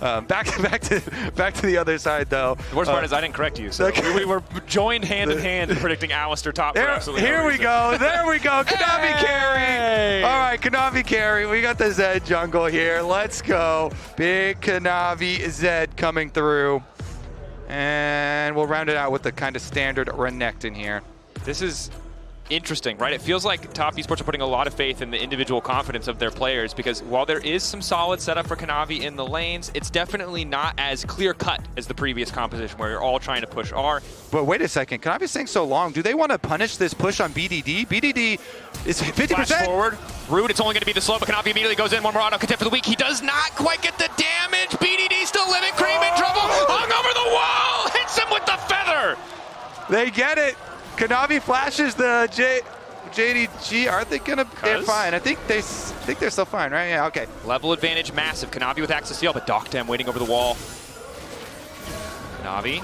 Back to the other side, though. The worst part is I didn't correct you, so we were joined hand in hand in predicting Alistair top for absolutely Here no we reason. go. There we go. Kanavi carry. All right, Kanavi carry. We got the Zed jungle here. Let's go. Big Kanavi Zed coming through. And we'll round it out with the kind of standard Renekton here. This is interesting, right? It feels like top esports are putting a lot of faith in the individual confidence of their players, because while there is some solid setup for Kanavi in the lanes, it's definitely not as clear-cut as the previous composition where you're all trying to push R. But wait a second, Kanavi's staying so long. Do they want to punish this push on BDD? BDD is 50%. Flash forward. Rude, it's only going to be the slow, but Kanavi immediately goes in. One more auto contest for the week. He does not quite get the damage. BDD still living. Cream in trouble. Hung over the wall. Hits him with the feather. They get it. Kanavi flashes the JDG. Are they gonna? They're fine. I think they're still fine, right? Yeah. Okay. Level advantage massive. Kanavi with access steal, but Doctem waiting over the wall. Kanavi,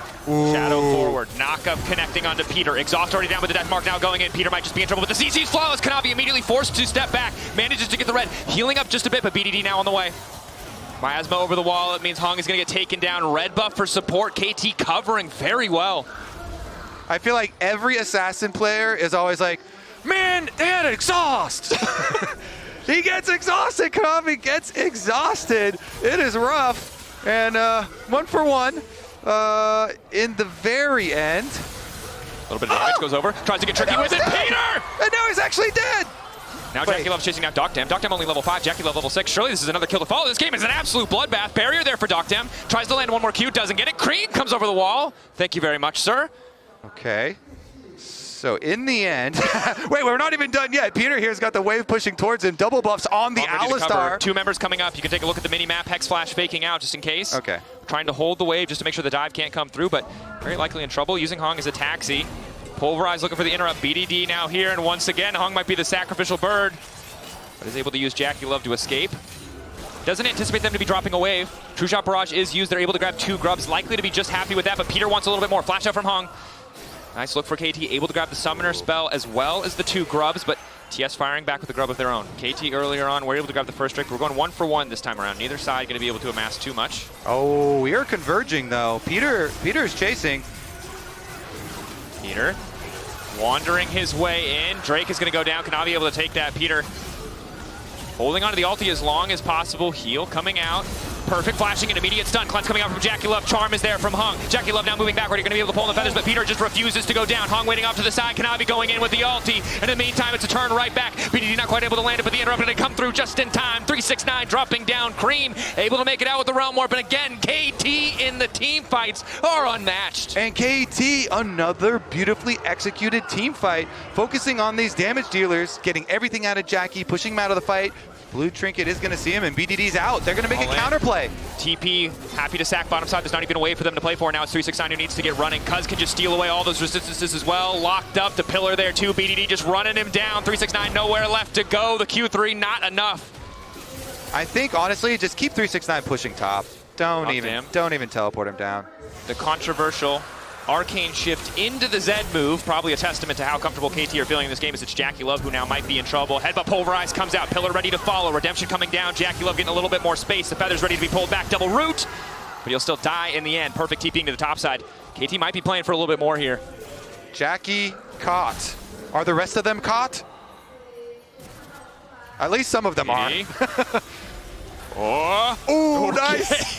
shadow forward, knock up connecting onto Peter. Exhaust already down with the death mark now going in. Peter might just be in trouble with the CC's flawless. Kanavi immediately forced to step back, manages to get the red, healing up just a bit, but BDD now on the way. Miasma over the wall. It means Hong is gonna get taken down. Red buff for support. KT covering very well. I feel like every assassin player is always like, man, they had an exhaust. He gets exhausted. Kanavi gets exhausted. It is rough. And 1 for 1 in the very end. A little bit of damage goes over. Tries to get tricky with it. Peter! And now he's actually dead. Now Jackie Love's chasing out Doctem. Doctem only level 5, Jackie Love level 6. Surely this is another kill to follow. This game is an absolute bloodbath. Barrier there for Doctem. Tries to land one more Q, doesn't get it. Cream comes over the wall. Thank you very much, sir. Okay. So in the end, wait, we're not even done yet. Peter here's got the wave pushing towards him. Double buffs on the Alistar. 2 members coming up. You can take a look at the mini-map. Hex Flash faking out just in case. Okay. Trying to hold the wave just to make sure the dive can't come through, but very likely in trouble. Using Hong as a taxi. Pulverize looking for the interrupt. BDD now here, and once again, Hong might be the sacrificial bird, but is able to use Jackie Love to escape. Doesn't anticipate them to be dropping a wave. True Shot Barrage is used. They're able to grab 2 grubs. Likely to be just happy with that, but Peter wants a little bit more. Flash out from Hong. Nice look for KT, able to grab the Summoner spell as well as the 2 grubs, but TS firing back with a grub of their own. KT earlier on were able to grab the first strike. We're going 1 for 1 this time around. Neither side going to be able to amass too much. Oh, we are converging though. Peter's chasing. Peter wandering his way in. Drake is going to go down. Kanavi able to take that. Peter holding onto the ulti as long as possible. Heal coming out. Perfect flashing and immediate stun. Cleanse coming out from Jackie Love. Charm is there from Hung. Jackie Love now moving backward. You're going to be able to pull in the feathers, but Peter just refuses to go down. Hung waiting off to the side. Kanavi going in with the ulti. And in the meantime, it's a turn right back. BDD not quite able to land it, but the interrupt, and they come through just in time. 369 dropping down. Cream able to make it out with the Realm Warp. And again, KT in the team fights are unmatched. And KT, another beautifully executed team fight, focusing on these damage dealers, getting everything out of Jackie, pushing him out of the fight. Blue Trinket is going to see him, and BDD's out. They're going to make a counterplay. TP happy to sack bottom side. There's not even a way for them to play for. Now it's 369 who needs to get running. Cuz can just steal away all those resistances as well. Locked up, the pillar there too. BDD just running him down. 369 nowhere left to go. The Q3 not enough. I think honestly, just keep 369 pushing top. Don't even teleport him down. The controversial arcane shift into the Zed move, probably a testament to how comfortable KT are feeling in this game, as it's Jackie Love who now might be in trouble. Headbutt Pulverize comes out, Pillar ready to follow, Redemption coming down, Jackie Love getting a little bit more space, the Feather's ready to be pulled back, double root, but he'll still die in the end. Perfect TPing to the top side. KT might be playing for a little bit more here. Jackie caught. Are the rest of them caught? At least some of them are. Oh, nice.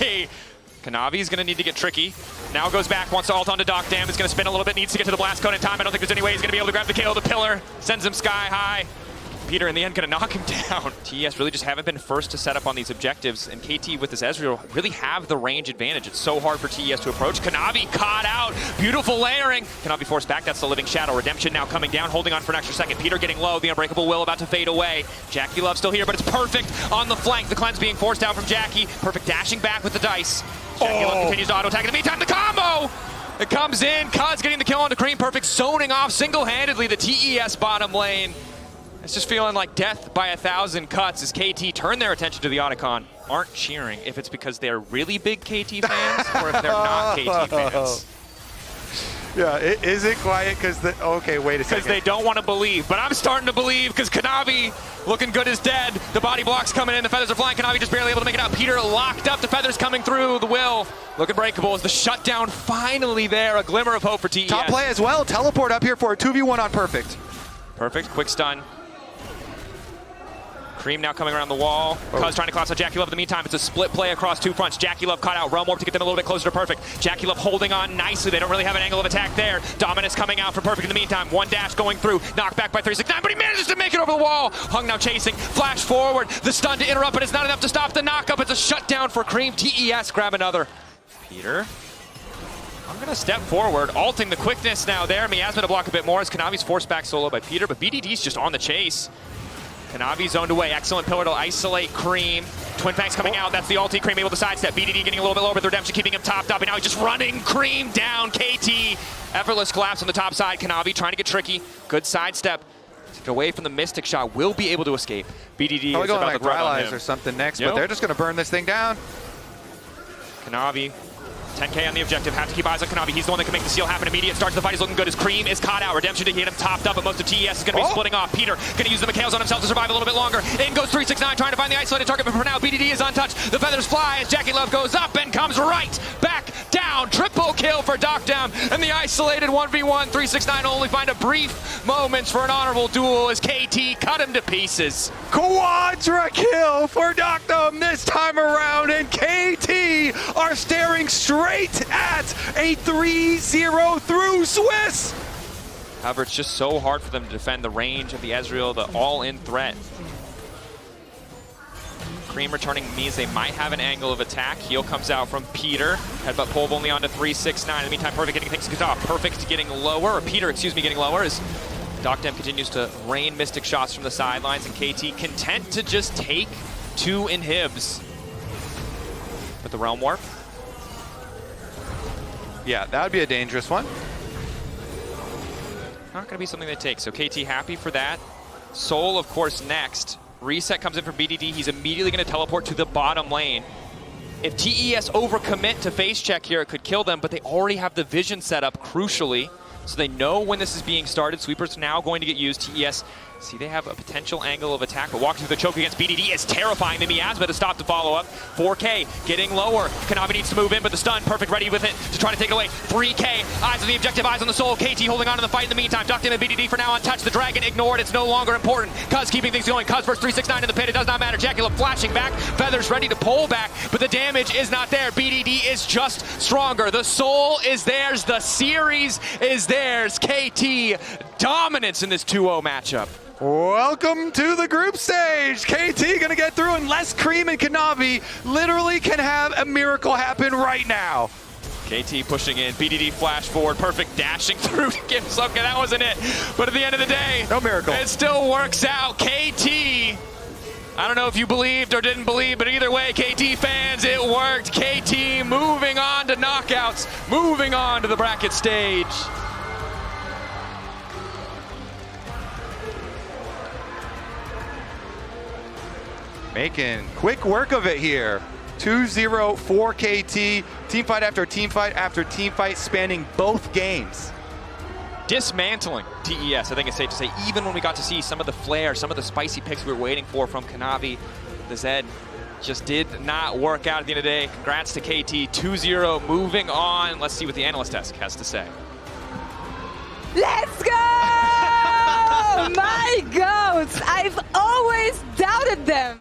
Kanavi's going to need to get tricky. Now goes back, wants to ult onto Doctem. Is going to spin a little bit, needs to get to the blast cone in time. I don't think there's any way he's going to be able to grab the KO. The pillar sends him sky high. Peter in the end going to knock him down. TES really just haven't been first to set up on these objectives, and KT with this Ezreal really have the range advantage. It's so hard for TES to approach. Kanavi caught out. Beautiful layering. Kanavi forced back. That's the Living Shadow. Redemption now coming down, holding on for an extra second. Peter getting low. The Unbreakable Will about to fade away. Jackie Love still here, but it's perfect on the flank. The cleanse being forced out from Jackie. Perfect dashing back with the dice. Jackie Love continues to auto attack. In the meantime, the combo! It comes in. Cuz getting the kill on the Cream. Perfect zoning off single-handedly the TES bottom lane. It's just feeling like death by 1,000 cuts as KT turn their attention to the Otacon. Aren't cheering if it's because they're really big KT fans or if they're not KT fans. Yeah, is it quiet? Because okay, wait a second. Because they don't want to believe, but I'm starting to believe because Kanavi looking good as dead. The body block's coming in, the feathers are flying. Kanavi just barely able to make it out. Peter locked up, the feathers coming through. The will looking breakable. Is the shutdown finally there? A glimmer of hope for TES. Top play as well. Teleport up here for a 2v1 on Perfect. Perfect, quick stun. Cream now coming around the wall. Cuz trying to collapse on Jackie Love in the meantime. It's a split play across two fronts. Jackie Love caught out. Realm Warp to get them a little bit closer to Perfect. Jackie Love holding on nicely. They don't really have an angle of attack there. Dominus coming out for Perfect in the meantime. One dash going through. Knocked back by 369, but he manages to make it over the wall. Hung now chasing. Flash forward. The stun to interrupt, but it's not enough to stop the knockup. It's a shutdown for Cream. TES grab another. Peter. I'm going to step forward, alting the quickness now there. Miasma to block a bit more as Kanavi's forced back solo by Peter, but BDD's just on the chase. Kanavi zoned away. Excellent pillar to isolate Cream. Twin Fangs coming out. That's the ulti. Cream able to sidestep. BDD getting a little bit lower, but the Redemption keeping him topped up. And now he's just running Cream down. KT. Effortless collapse on the top side. Kanavi trying to get tricky. Good sidestep. Take away from the Mystic Shot. Will be able to escape. BDD is about to grab on him. Or something next, but they're just going to burn this thing down. Kanavi. 10K on the objective, have to keep eyes on Kanavi. He's the one that can make the steal happen immediate. Starts the fight, he's looking good as Cream is caught out. Redemption to get him topped up, but most of TES is going to be splitting off. Peter going to use the Mikhails on himself to survive a little bit longer. In goes 369, trying to find the isolated target, but for now, BDD is untouched. The feathers fly as Jackie Love goes up and comes right back down. Triple kill for Dockdown, and the isolated 1v1. 369 only find a brief moments for an honorable duel as KT cut him to pieces. Quadra kill for Dockdown this time around, and KT are staring straight at a 3-0 through Swiss. However, it's just so hard for them to defend the range of the Ezreal, the all-in threat. Cream returning means they might have an angle of attack. Heal comes out from Peter. Headbutt pull only on to 369. In the meantime, Perfect getting things off. Perfect getting lower, or Peter, excuse me, getting lower as Dockdown continues to rain Mystic shots from the sidelines, and KT content to just take two inhibs. With the Realm Warp. Yeah, that would be a dangerous one. Not going to be something they take, so KT happy for that. Soul, of course, next. Reset comes in from BDD. He's immediately going to teleport to the bottom lane. If TES overcommit to face check here, it could kill them, but they already have the vision set up, crucially. So they know when this is being started. Sweeper's now going to get used. TES, see, they have a potential angle of attack, but walking through the choke against BDD is terrifying. The Miasma to stop the follow-up. 4K getting lower. Kanavi needs to move in, but the stun, Perfect ready with it to try to take it away. 3K, eyes on the objective, eyes on the soul. KT holding on to the fight in the meantime. Dockdown and BDD for now untouched. The Dragon ignored. It's no longer important. Cuz keeping things going. Cuz versus 369 in the pit. It does not matter. Jackie Love flashing back. Feathers ready to pull back, but the damage is not there. BDD is just stronger. The soul is theirs. The series is theirs. KT dominance in this 2-0 matchup. Welcome to the group stage. KT gonna get through unless Cream and Kanavi literally can have a miracle happen right now. KT pushing in, BDD flash forward, Perfect dashing through to give some, okay, that wasn't it. But at the end of the day, no miracle. It still works out. KT, I don't know if you believed or didn't believe, but either way, KT fans, it worked. KT moving on to knockouts, moving on to the bracket stage. Making quick work of it here. 2-0 for KT. Teamfight after teamfight after teamfight, spanning both games. Dismantling TES, I think it's safe to say, even when we got to see some of the flair, some of the spicy picks we were waiting for from Kanavi, the Zed just did not work out at the end of the day. Congrats to KT, 2-0, moving on. Let's see what the analyst desk has to say. Let's go!